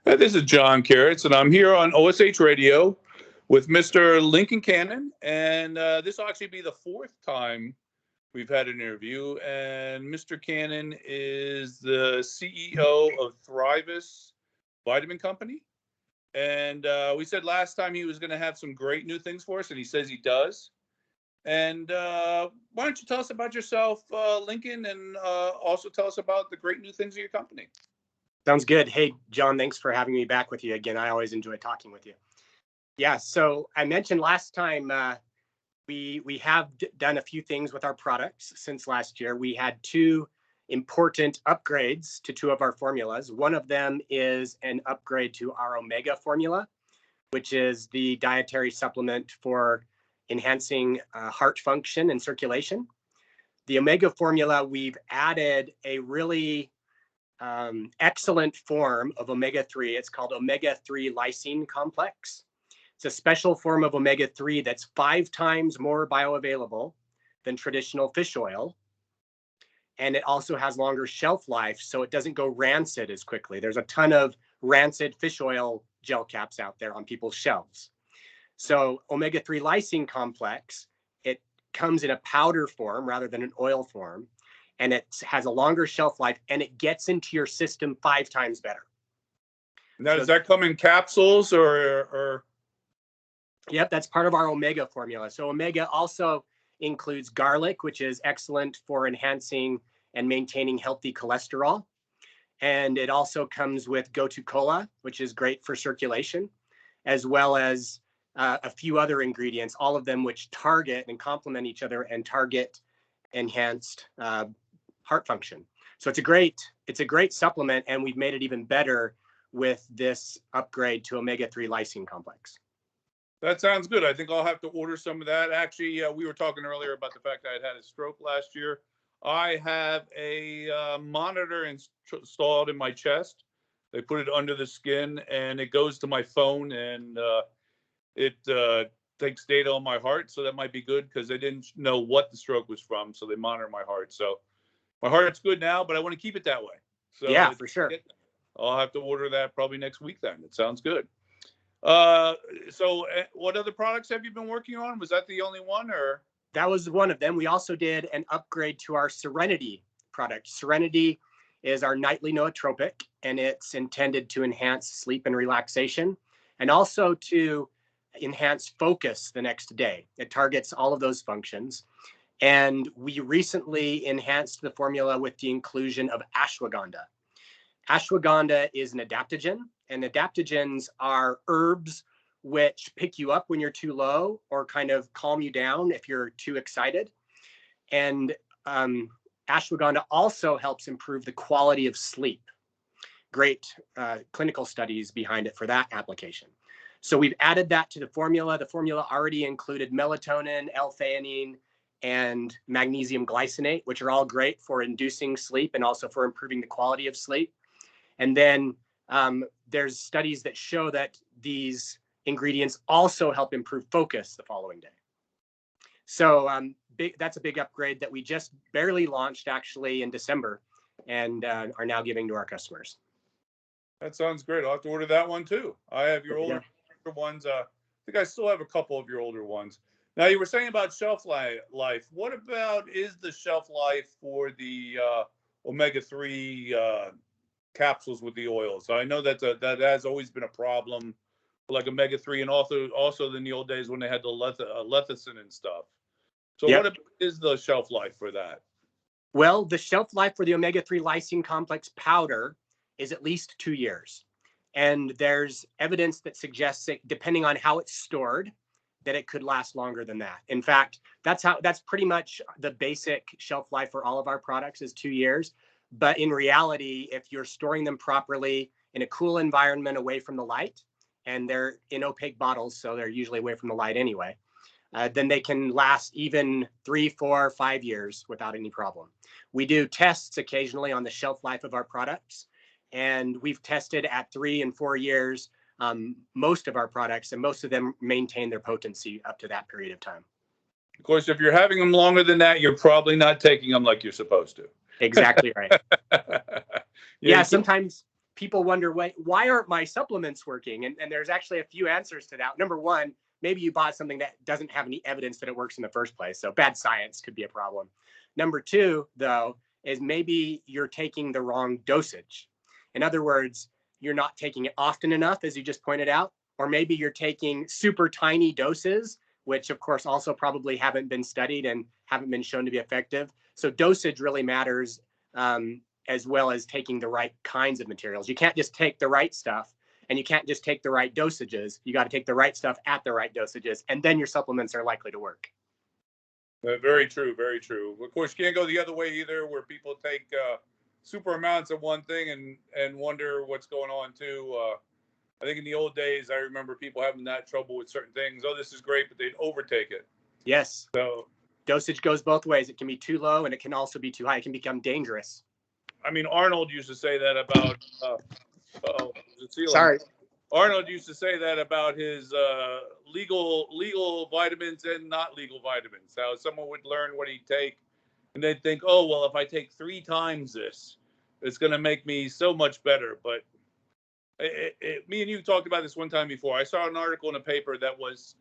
This is John Carrots, and I'm here on OSH Radio with Mr. Lincoln Cannon. And this will actually be the fourth time we've had an interview. And Mr. Cannon is the CEO of Thrivus Vitamin Company. And we said last time he was going to have some great new things for us, and he says he does. And why don't you tell us about yourself, Lincoln, and also tell us about the great new things of your company. Sounds good. Hey, John, thanks for having me back with you again. I always enjoy talking with you. Yeah, so I mentioned last time we have done a few things with our products since last year. We had two important upgrades to two of our formulas. One of them is an upgrade to our Omega formula, which is the dietary supplement for enhancing heart function and circulation. The Omega formula, we've added a really excellent form of omega-3. It's called omega-3 lysine complex. It's a special form of omega-3 that's 5 times more bioavailable than traditional fish oil. And it also has longer shelf life, so it doesn't go rancid as quickly. There's a ton of rancid fish oil gel caps out there on people's shelves. So omega-3 lysine complex, it comes in a powder form rather than an oil form. And it has a longer shelf life, and it gets into your system 5 times better. Now, does that come in capsules or? Yep, that's part of our Omega formula. So Omega also includes garlic, which is excellent for enhancing and maintaining healthy cholesterol. And it also comes with Gotu Kola, which is great for circulation, as well as a few other ingredients, all of them which target and complement each other and target enhanced heart function. So it's a great supplement, and we've made it even better with this upgrade to omega-3 lysine complex. That sounds good. I think I'll have to order some of that. Actually, we were talking earlier about the fact that I had a stroke last year. I have a monitor installed in my chest. They put it under the skin, and it goes to my phone, and it takes data on my heart. So that might be good because they didn't know what the stroke was from. So they monitor my heart. So my heart's good now, but I want to keep it that way. So yeah, for sure. I'll have to order that probably next week then. It sounds good. So what other products have you been working on? Was that the only one, or? That was one of them. We also did an upgrade to our Serenity product. Serenity is our nightly nootropic, and it's intended to enhance sleep and relaxation, and also to enhance focus the next day. It targets all of those functions. And we recently enhanced the formula with the inclusion of ashwagandha. Ashwagandha is an adaptogen, and adaptogens are herbs which pick you up when you're too low or kind of calm you down if you're too excited. And ashwagandha also helps improve the quality of sleep. Great clinical studies behind it for that application. So we've added that to the formula. The formula already included melatonin, L-theanine, and magnesium glycinate, which are all great for inducing sleep and also for improving the quality of sleep. And then there's studies that show that these ingredients also help improve focus the following day. So that's a big upgrade that we just barely launched actually in December and are now giving to our customers. That sounds great. I'll have to order that one too. I have your older ones. I think I still have a couple of your older ones. Now, you were saying about shelf life. What about is the shelf life for the omega-3 capsules with the oils? I know that has always been a problem, like omega-3, and also in the old days when they had the lecithin and stuff. So what is the shelf life for that? Well, the shelf life for the omega-3 lysine complex powder is at least 2 years. And there's evidence that suggests that depending on how it's stored, that it could last longer than that. In fact, that's pretty much the basic shelf life for all of our products is 2 years. But in reality, if you're storing them properly in a cool environment away from the light, and they're in opaque bottles, so they're usually away from the light anyway, then they can last even 3, 4, 5 years without any problem. We do tests occasionally on the shelf life of our products, and we've tested at 3 and 4 years most of our products, and most of them maintain their potency up to that period of time. Of course, if you're having them longer than that, you're probably not taking them like you're supposed to. Exactly right. Yeah, sometimes people wonder, why aren't my supplements working? And there's actually a few answers to that. Number one, maybe you bought something that doesn't have any evidence that it works in the first place. So bad science could be a problem. Number two, though, is maybe you're taking the wrong dosage. In other words, you're not taking it often enough, as you just pointed out, or maybe you're taking super tiny doses, which of course also probably haven't been studied and haven't been shown to be effective. So dosage really matters, as well as taking the right kinds of materials. You can't just take the right stuff, and you can't just take the right dosages. You got to take the right stuff at the right dosages, and then your supplements are likely to work. Very true, very true. Of course, you can't go the other way either, where people take super amounts of one thing and wonder what's going on too. I think in the old days, I remember people having that trouble with certain things. Oh, this is great, but they'd overtake it. Yes. So dosage goes both ways. It can be too low, and it can also be too high. It can become dangerous. I mean, Arnold used to say that about. Sorry. Arnold used to say that about his legal vitamins and not legal vitamins. How someone would learn what he'd take, and they'd think, oh, well, if I take 3 times this, it's going to make me so much better. But me and you talked about this one time before. I saw an article in a paper that was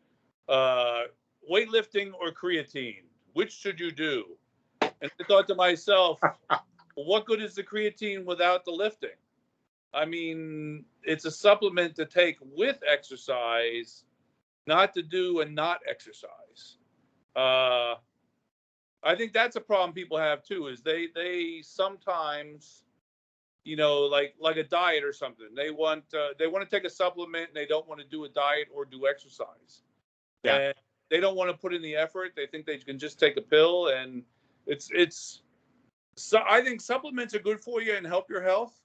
weightlifting or creatine. Which should you do? And I thought to myself, well, what good is the creatine without the lifting? I mean, it's a supplement to take with exercise, not to do and not exercise. I think that's a problem people have too, is they sometimes, you know, like a diet or something. They want to take a supplement and they don't want to do a diet or do exercise. Yeah. And they don't want to put in the effort. They think they can just take a pill, and so I think supplements are good for you and help your health,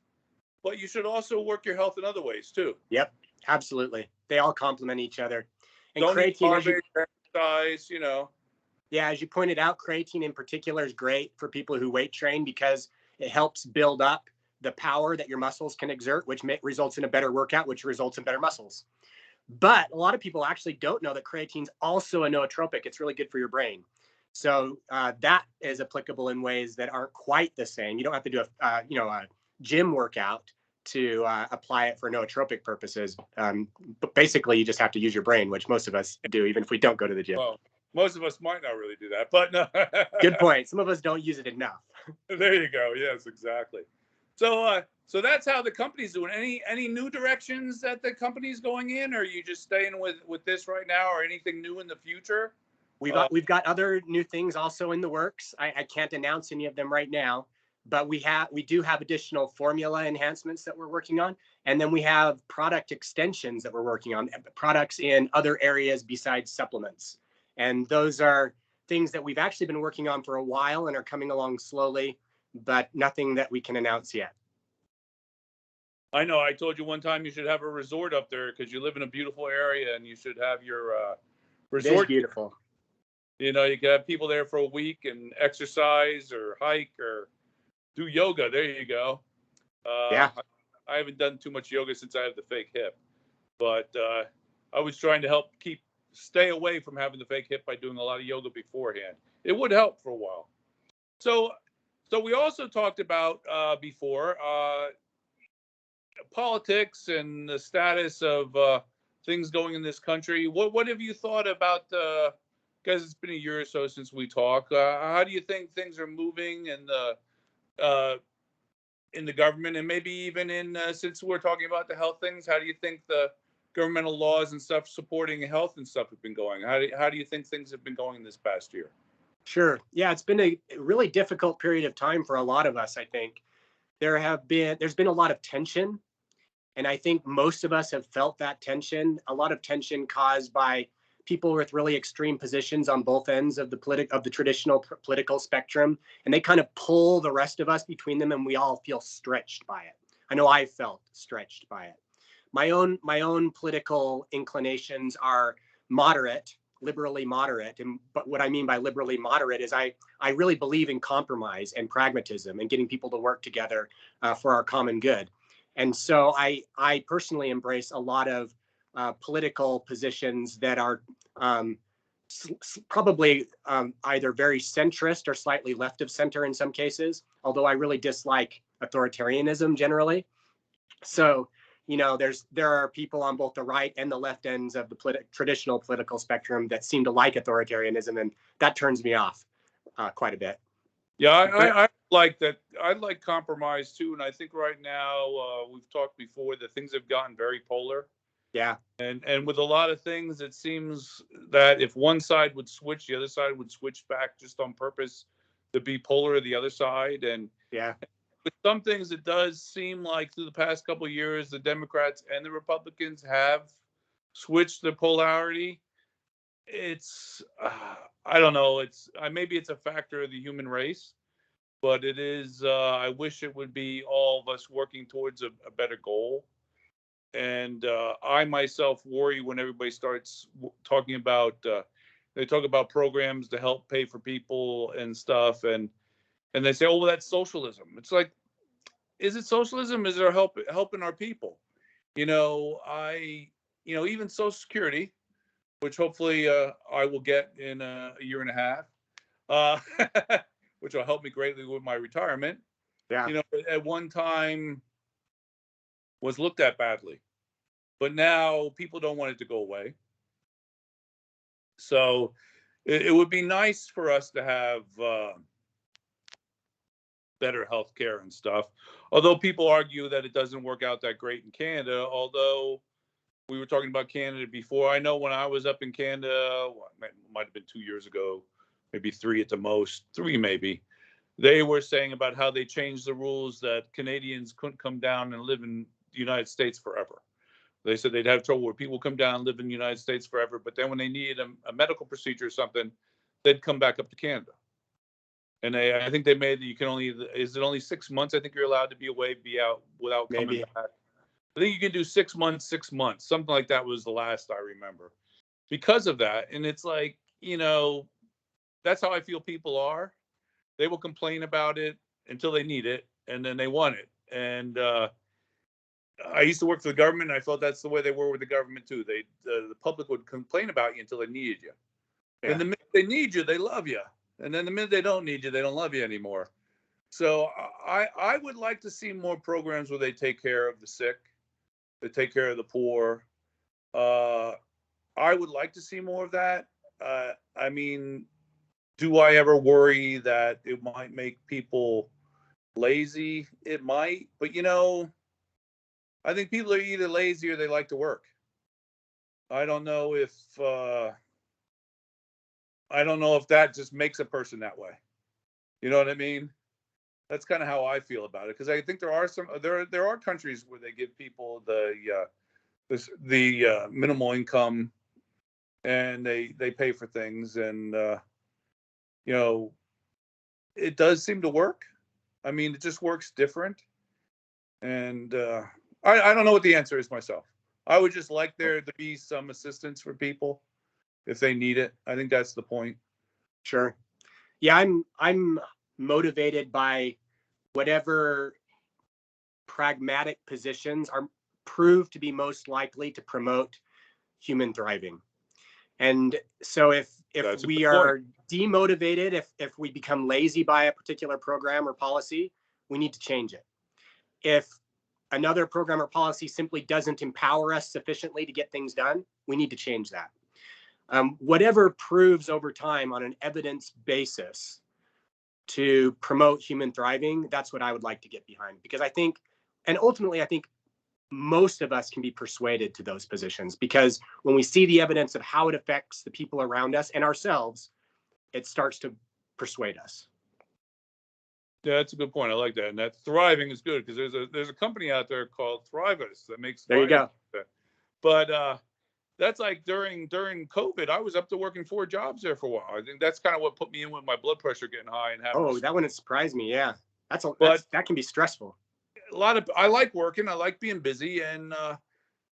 but you should also work your health in other ways too. Yep, absolutely. They all complement each other. And don't creatine, exercise, you know. Yeah, as you pointed out, creatine in particular is great for people who weight train because it helps build up the power that your muscles can exert, which results in a better workout, which results in better muscles. But a lot of people actually don't know that creatine's also a nootropic. It's really good for your brain. So that is applicable in ways that aren't quite the same. You don't have to do a gym workout to apply it for nootropic purposes. But basically, you just have to use your brain, which most of us do, even if we don't go to the gym. Well, most of us might not really do that, but no. Good point. Some of us don't use it enough. There you go. Yes, exactly. So that's how the company's doing. Any new directions that the company's going in, or are you just staying with this right now, or anything new in the future? We've got other new things also in the works. I can't announce any of them right now, but we do have additional formula enhancements that we're working on, and then we have product extensions that we're working on, products in other areas besides supplements. And those are things that we've actually been working on for a while and are coming along slowly, but nothing that we can announce yet. I know. I told you one time you should have a resort up there because you live in a beautiful area, and you should have your resort. It is beautiful. You know, you can have people there for a week and exercise or hike or do yoga. There you go. Yeah. I haven't done too much yoga since I have the fake hip, but I was trying to help stay away from having the fake hip by doing a lot of yoga beforehand. It would help for a while. So we also talked about before politics and the status of things going in this country. What have you thought about? Because it's been a year or so since we talked. How do you think things are moving in the government, and maybe even since we're talking about the health things, how do you think the governmental laws and stuff supporting health and stuff have been going? How do you think things have been going this past year? Sure. Yeah, it's been a really difficult period of time for a lot of us, I think. There's been a lot of tension, and I think most of us have felt that tension, a lot of tension caused by people with really extreme positions on both ends of the traditional political spectrum, and they kind of pull the rest of us between them, and we all feel stretched by it. I know I felt stretched by it. My own political inclinations are moderate, liberally moderate, but what I mean by liberally moderate is I really believe in compromise and pragmatism and getting people to work together for our common good. And so I personally embrace a lot of political positions that are probably either very centrist or slightly left of center in some cases, although I really dislike authoritarianism generally. So, there are people on both the right and the left ends of the traditional political spectrum that seem to like authoritarianism, and that turns me off quite a bit. Yeah, But I like that. I like compromise too, and I think right now we've talked before that things have gotten very polar. yeah, And with a lot of things, it seems that if one side would switch, the other side would switch back just on purpose to be polar to the other side. And yeah, with some things, it does seem like through the past couple of years, the Democrats and the Republicans have switched the polarity. It's I don't know. It's maybe it's a factor of the human race, but it is. I wish it would be all of us working towards a better goal. And I myself worry when everybody starts talking about. They talk about programs to help pay for people and stuff, and they say, "Oh, well, that's socialism." It's like, is it socialism? Is it helping our people? Even Social Security, which hopefully I will get in a year and a half, which will help me greatly with my retirement. yeah. At one time was looked at badly, but now people don't want it to go away. So it would be nice for us to have better health care and stuff. Although people argue that it doesn't work out that great in Canada, although we were talking about Canada before. I know when I was up in Canada, it might have been 2 years ago, maybe three at the most, three maybe. They were saying about how they changed the rules that Canadians couldn't come down and live in the United States forever. They said they'd have trouble where people come down and live in the United States forever, but then when they needed a medical procedure or something, they'd come back up to Canada. And I think they made you can only, is it only 6 months? I think you're allowed to be away, be out without coming Maybe. back. I think you can do 6 months, 6 months, something like that was the last I remember because of that. And it's like, that's how I feel people are. They will complain about it until they need it, and then they want it. And I used to work for the government, and I felt that's the way they were with the government too. The public would complain about you until they needed you. Yeah. And the minute they need you, they love you. And then the minute they don't need you, they don't love you anymore. So I would like to see more programs where they take care of the sick, they take care of the poor. I would like to see more of that. I mean, do I ever worry that it might make people lazy? It might, but I think people are either lazy or they like to work. I don't know if that just makes a person that way. You know what I mean? That's kind of how I feel about it, because I think there are countries where they give people the minimal income, and they pay for things, and it does seem to work. I mean, it just works different, and I don't know what the answer is myself. I would just like there to be some assistance for people if they need it. I think that's the point. Sure. Yeah, I'm motivated by whatever pragmatic positions are proved to be most likely to promote human thriving. And so if That's a we good point. are demotivated, if we become lazy by a particular program or policy, we need to change it. If another program or policy simply doesn't empower us sufficiently to get things done, we need to change that. Whatever proves over time on an evidence basis to promote human thriving, that's what I would like to get behind, because I think, and ultimately, I think most of us can be persuaded to those positions, because when we see the evidence of how it affects the people around us and ourselves, it starts to persuade us. Yeah, that's a good point. I like that. And that thriving is good, because there's a company out there called Thrivus that makes There you go. But that's like during COVID, I was up to working 4 jobs there for a while. I think that's kind of what put me in with my blood pressure getting high and having. Oh, that wouldn't surprise me. Yeah, that can be stressful. I like working. I like being busy, and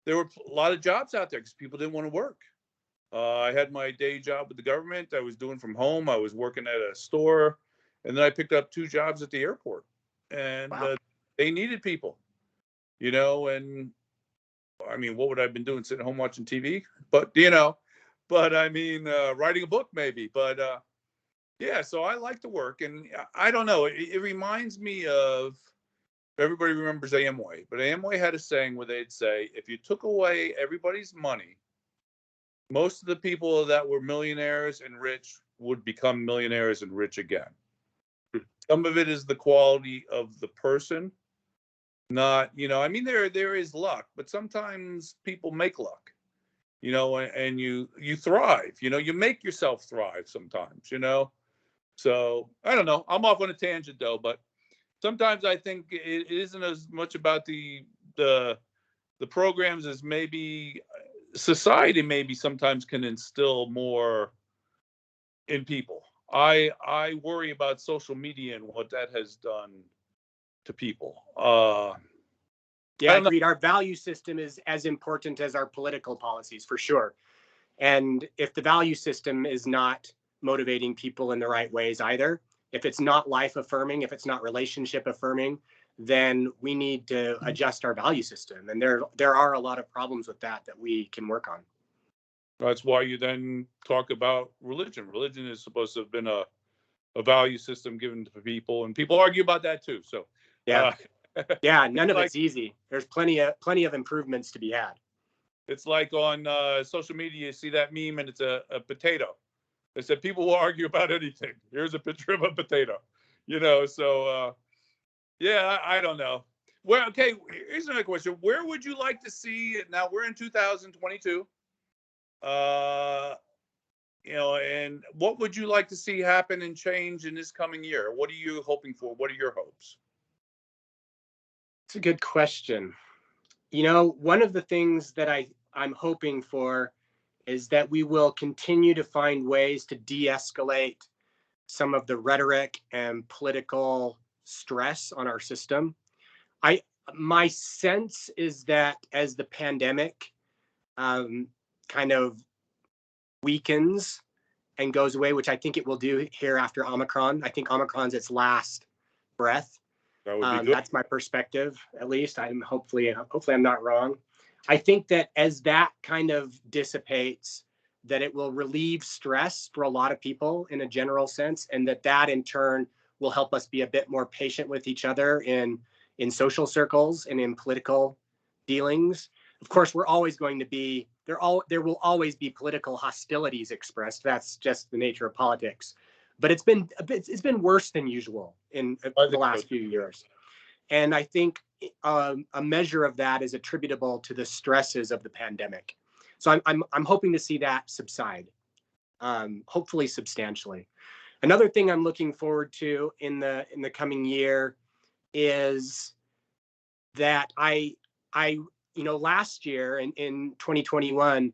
there were a lot of jobs out there because people didn't want to work. I had my day job with the government. I was doing from home. I was working at a store, and then I picked up 2 jobs at the airport, and Wow. they needed people, and I mean, what would I have been doing? Sitting home watching TV? But I mean, writing a book maybe. But yeah, so I like to work, and I don't know. It reminds me of everybody remembers Amway, but Amway had a saying where they'd say, if you took away everybody's money, most of the people that were millionaires and rich would become millionaires and rich again. Some of it is the quality of the person, not, I mean, there is luck, but sometimes people make luck, and you thrive, you make yourself thrive sometimes, So I don't know. I'm off on a tangent though, but sometimes I think it isn't as much about the programs as maybe society maybe sometimes can instill more in people. I worry about social media and what that has done to people. Yeah, agreed. Our value system is as important as our political policies, for sure. And if the value system is not motivating people in the right ways either, if it's not life affirming, if it's not relationship affirming, then we need to adjust our value system. And there are a lot of problems with that we can work on. That's why you then talk about religion. Religion is supposed to have been a value system given to people, and people argue about that too. So yeah, yeah, none of it's easy. There's plenty of improvements to be had. It's like on social media, you see that meme and it's a potato. They said people will argue about anything. Here's a picture of a potato, so yeah, I don't know. Well, okay, here's another question. Where would you like to see it? Now we're in 2022. And what would you like to see happen and change in this coming year? What are you hoping for? What are your hopes? It's a good question. One of the things that I'm hoping for is that we will continue to find ways to de-escalate some of the rhetoric and political stress on our system. My sense is that as the pandemic kind of weakens and goes away, which I think it will do here after Omicron. I think Omicron's its last breath. That would be good. That's my perspective, at least. Hopefully I'm not wrong. I think that as that kind of dissipates, that it will relieve stress for a lot of people in a general sense, and that in turn will help us be a bit more patient with each other in social circles and in political dealings. Of course, we're always going to be there will always be political hostilities expressed. That's just the nature of politics. But it's been worse than usual in the last few years. And I think a measure of that is attributable to the stresses of the pandemic. So I'm hoping to see that subside, hopefully substantially. Another thing I'm looking forward to in the coming year is that I last year in 2021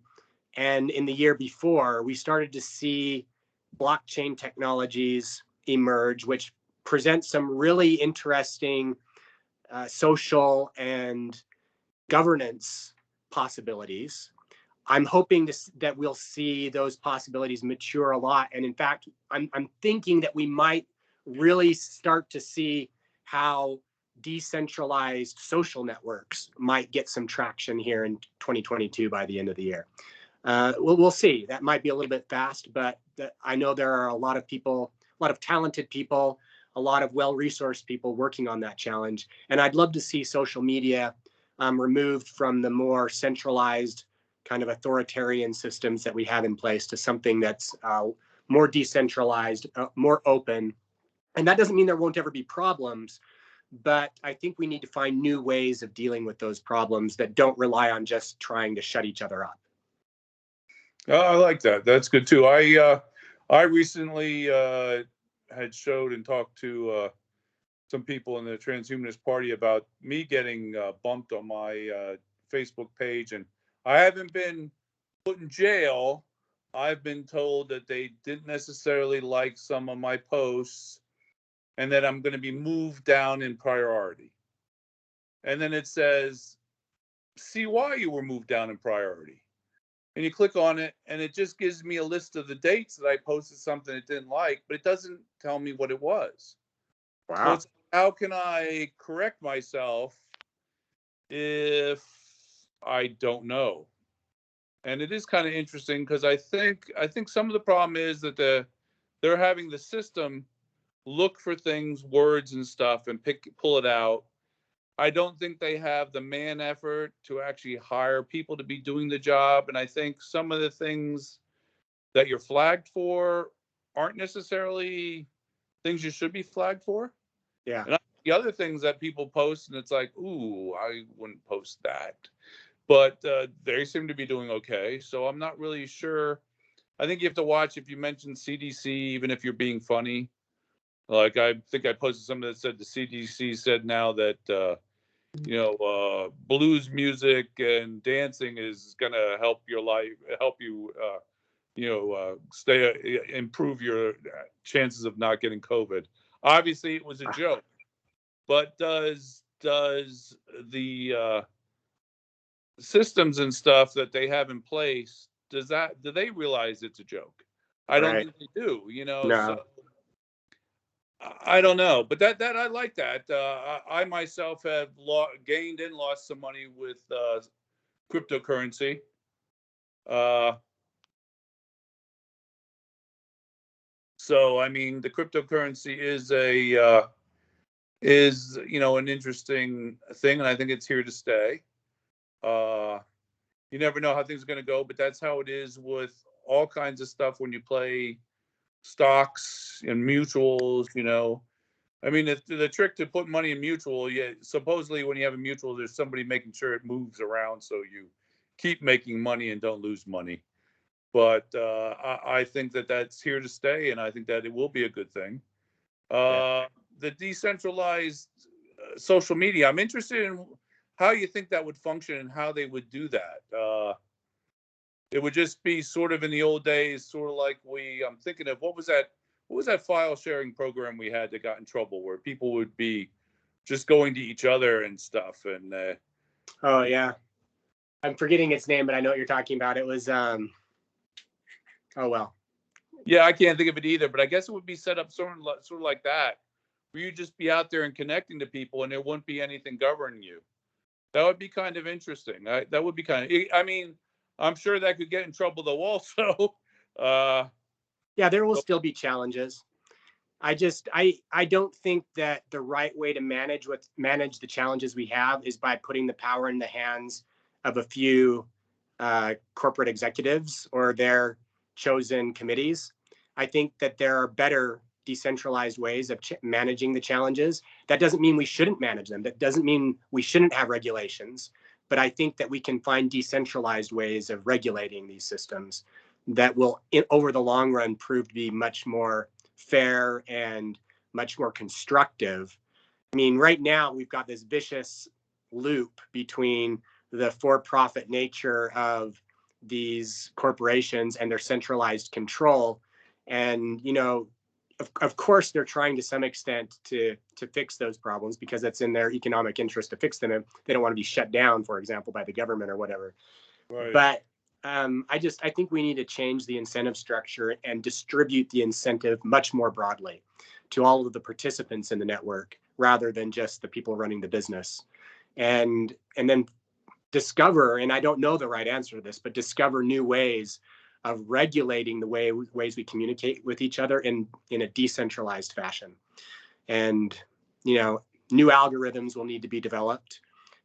and in the year before, we started to see blockchain technologies emerge, which present some really interesting social and governance possibilities. I'm hoping that we'll see those possibilities mature a lot. And in fact, I'm thinking that we might really start to see how decentralized social networks might get some traction here in 2022 by the end of the year. We'll see. That might be a little bit fast, but I know there are a lot of people, a lot of talented people, a lot of well-resourced people working on that challenge. And I'd love to see social media removed from the more centralized kind of authoritarian systems that we have in place to something that's more decentralized, more open. And that doesn't mean there won't ever be problems, but I think we need to find new ways of dealing with those problems that don't rely on just trying to shut each other up. I like that. That's good too. I recently had showed and talked to some people in the Transhumanist Party about me getting bumped on my Facebook page, and I haven't been put in jail. I've been told that they didn't necessarily like some of my posts, and that I'm going to be moved down in priority. And then it says, see why you were moved down in priority. And you click on it, and it just gives me a list of the dates that I posted something it didn't like, but it doesn't tell me what it was. Wow. So it's, how can I correct myself if I don't know? And it is kind of interesting because I think some of the problem is that they're having the system look for things, words and stuff, and pull it out. I don't think they have the man effort to actually hire people to be doing the job. And I think some of the things that you're flagged for aren't necessarily things you should be flagged for. Yeah. And the other things that people post, and it's like, ooh, I wouldn't post that. But they seem to be doing okay. So I'm not really sure. I think you have to watch if you mention CDC, even if you're being funny. Like I think I posted something that said the CDC said now that blues music and dancing is gonna help your life, help you, improve your chances of not getting COVID. Obviously, it was a joke, but does the systems and stuff that they have in place, do they realize it's a joke? I don't Right. think they do. So No. I don't know, but that I like that. I myself have gained and lost some money with cryptocurrency. Uh, so I mean, the cryptocurrency is an interesting thing, and I think it's here to stay. Uh, you never know how things are going to go, but that's how it is with all kinds of stuff when you play stocks and mutuals. I mean, the trick to put money in mutual, yeah, supposedly when you have a mutual, there's somebody making sure it moves around so you keep making money and don't lose money. But I think that that's here to stay, and I think that it will be a good thing. Yeah. The decentralized social media, I'm interested in how you think that would function and how they would do that. It would just be sort of in the old days, sort of like I'm thinking of what was that file sharing program we had that got in trouble where people would be just going to each other and stuff. And Oh yeah. I'm forgetting its name, but I know what you're talking about. It was oh well. yeah, I can't think of it either, but I guess it would be set up sort of like that, where you'd just be out there and connecting to people and there wouldn't be anything governing you. That would be kind of interesting. That would be kind of, I mean, I'm sure that could get in trouble though also. Yeah, there will still be challenges. I don't think that the right way to manage the challenges we have is by putting the power in the hands of a few corporate executives or their chosen committees. I think that there are better decentralized ways of managing the challenges. That doesn't mean we shouldn't manage them. That doesn't mean we shouldn't have regulations. But I think that we can find decentralized ways of regulating these systems that will, over the long run, prove to be much more fair and much more constructive. I mean, right now we've got this vicious loop between the for-profit nature of these corporations and their centralized control. And, of course, they're trying to some extent to fix those problems because it's in their economic interest to fix them. And they don't want to be shut down, for example, by the government or whatever. Right. But I think we need to change the incentive structure and distribute the incentive much more broadly to all of the participants in the network rather than just the people running the business. And then discover, and I don't know the right answer to this, but discover new ways of regulating the ways we communicate with each other in a decentralized fashion. And new algorithms will need to be developed,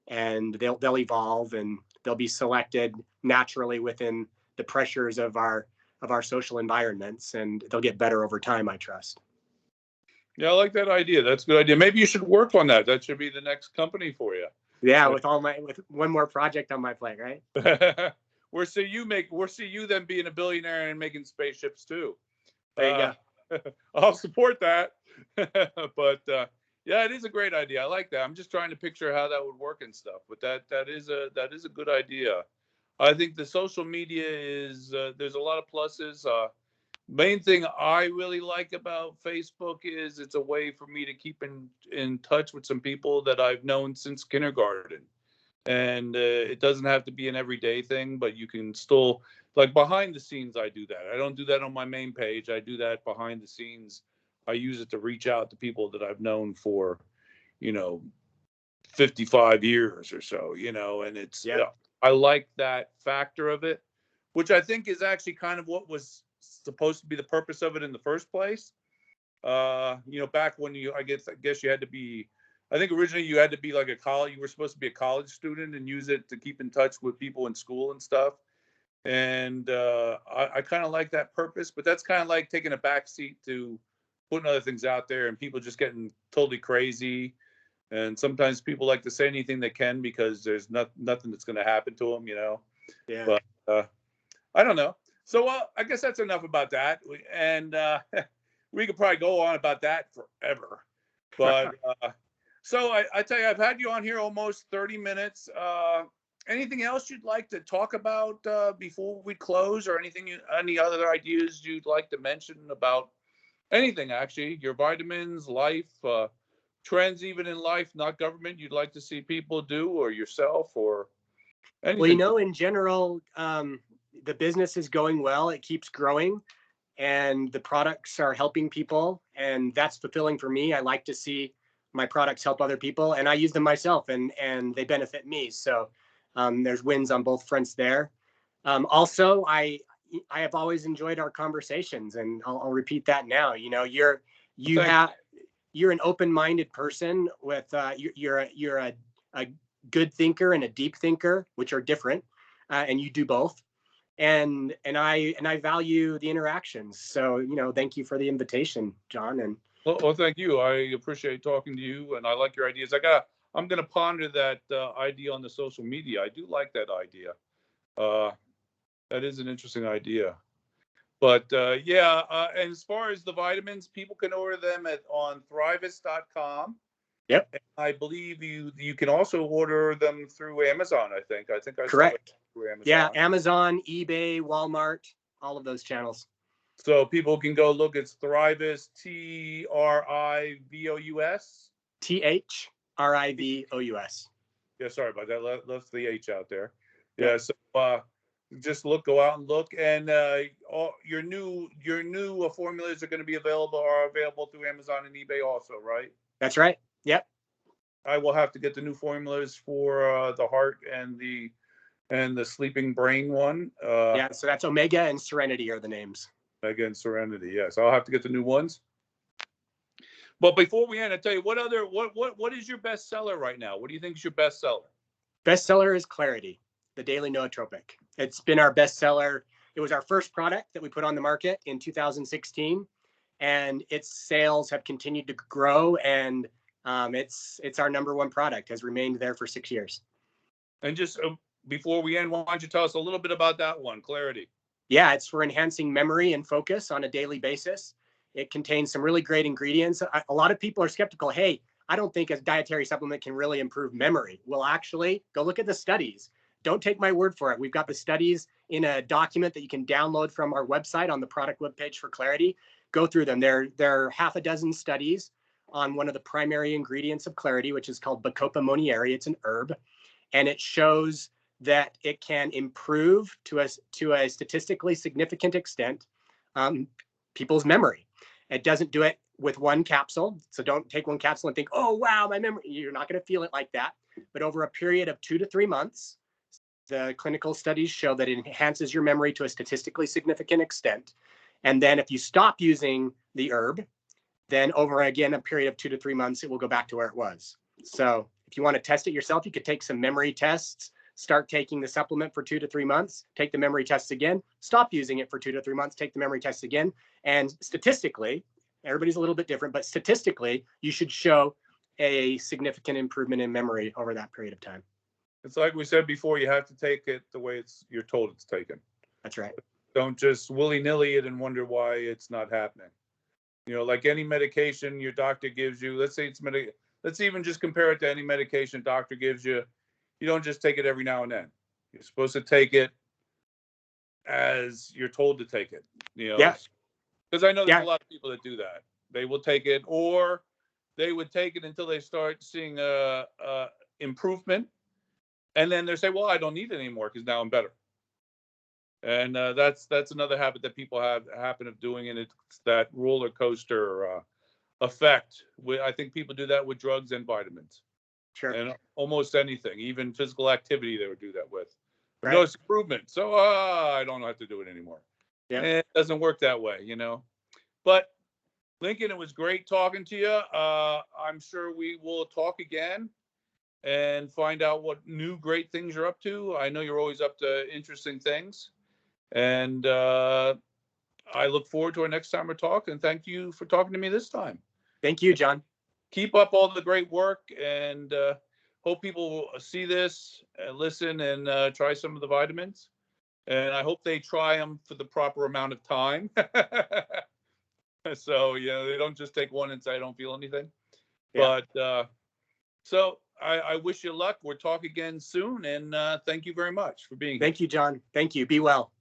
and they'll evolve, and they'll be selected naturally within the pressures of our social environments, and they'll get better over time, I trust. Yeah, I like that idea. That's a good idea. Maybe you should work on that. That should be the next company for you. Yeah, with one more project on my plate, right? We'll see you then being a billionaire and making spaceships too. There you go. I'll support that. But yeah, it is a great idea. I like that. I'm just trying to picture how that would work and stuff. But that is a good idea. I think the social media is there's a lot of pluses. Main thing I really like about Facebook is it's a way for me to keep in touch with some people that I've known since kindergarten. And it doesn't have to be an everyday thing, but you can still, like behind the scenes, I do that. I don't do that on my main page. I do that behind the scenes. I use it to reach out to people that I've known for, 55 years or so, and it's, Yeah. I like that factor of it, which I think is actually kind of what was supposed to be the purpose of it in the first place. Back when I guess you had to be I think originally you had to be like you were supposed to be a college student and use it to keep in touch with people in school and stuff. And I kind of like that purpose, but that's kind of like taking a back seat to putting other things out there and people just getting totally crazy. And sometimes people like to say anything they can because there's nothing that's going to happen to them, Yeah. But I don't know. So I guess that's enough about that. And we could probably go on about that forever. But so I tell you, I've had you on here almost 30 minutes. Anything else you'd like to talk about before we close, or any other ideas you'd like to mention about anything, actually? Your vitamins, life, trends even in life, not government, you'd like to see people do, or yourself, or anything? Well, in general, the business is going well. It keeps growing, and the products are helping people, and that's fulfilling for me. I like to see my products help other people, and I use them myself, and they benefit me. So there's wins on both fronts there. Also, I have always enjoyed our conversations, and I'll repeat that now. You're an open-minded person with you're a good thinker and a deep thinker, which are different, and you do both. And I value the interactions. So thank you for the invitation, John. And Well, thank you. I appreciate talking to you, and I like your ideas. I'm going to ponder that idea on the social media. I do like that idea. That is an interesting idea. But yeah, and as far as the vitamins, people can order them on Thrivist.com. yep, And I believe you can also order them through Amazon. I think I saw correct. it through Amazon. Yeah, Amazon, eBay, Walmart, all of those channels. So people can go look. It's Thrivist, Trivous. Thrivous. Yeah, sorry about that. Left the H out there. Yeah. Yeah. So just go out and look, and all your new formulas are available through Amazon and eBay also, right? That's right. Yep. I will have to get the new formulas for the heart and the sleeping brain one. Yeah. So that's Omega and Serenity are the names. Omega and Serenity. Yes, I'll have to get the new ones. But before we end, I tell you what is your best seller right now? What do you think is your best seller? Best seller is Clarity, the daily nootropic. It's been our best seller. It was our first product that we put on the market in 2016, and its sales have continued to grow. And it's our number one product. Has remained there for 6 years. And just before we end, why don't you tell us a little bit about that one, Clarity? Yeah, it's for enhancing memory and focus on a daily basis. It contains some really great ingredients. A lot of people are skeptical. Hey, I don't think a dietary supplement can really improve memory. Well, actually, go look at the studies. Don't take my word for it. We've got the studies in a document that you can download from our website on the product webpage for Clarity. Go through them. There are half a dozen studies on one of the primary ingredients of Clarity, which is called Bacopa monnieri. It's an herb, and it shows that it can improve to a statistically significant extent people's memory. It doesn't do it with one capsule. So don't take one capsule and think, oh, wow, my memory. You're not going to feel it like that. But over a period of 2 to 3 months, the clinical studies show that it enhances your memory to a statistically significant extent. And then if you stop using the herb, then over again a period of 2 to 3 months, it will go back to where it was. So if you want to test it yourself, you could take some memory tests, start taking the supplement for 2 to 3 months, take the memory tests again, stop using it for 2 to 3 months, take the memory tests again. And statistically, everybody's a little bit different, but statistically, you should show a significant improvement in memory over that period of time. It's like we said before, you have to take it the way you're told it's taken. That's right. Don't just willy-nilly it and wonder why it's not happening. Like any medication your doctor gives you, let's say let's even just compare it to any medication a doctor gives you. You don't just take it every now and then. You're supposed to take it as you're told to take it. Yeah. Because I know there's a lot of people that do that. They will take it, or they would take it until they start seeing improvement, and then they say, "Well, I don't need it anymore because now I'm better." And that's another habit that people happen of doing, and it's that roller coaster effect. I think people do that with drugs and vitamins. Sure. And almost anything, even physical activity, they would do that with. Right. No improvement, so I don't have to do it anymore. Yeah. It doesn't work that way, But Lincoln, it was great talking to you. I'm sure we will talk again and find out what new great things you're up to. I know you're always up to interesting things. And I look forward to our next time we talk. And thank you for talking to me this time. Thank you, John. Keep up all the great work, and hope people will see this, listen, and try some of the vitamins. And I hope they try them for the proper amount of time. So, they don't just take one and say, I don't feel anything. Yeah. But so I wish you luck. We'll talk again soon. And thank you very much for being here. Thank you, John. Thank you. Be well.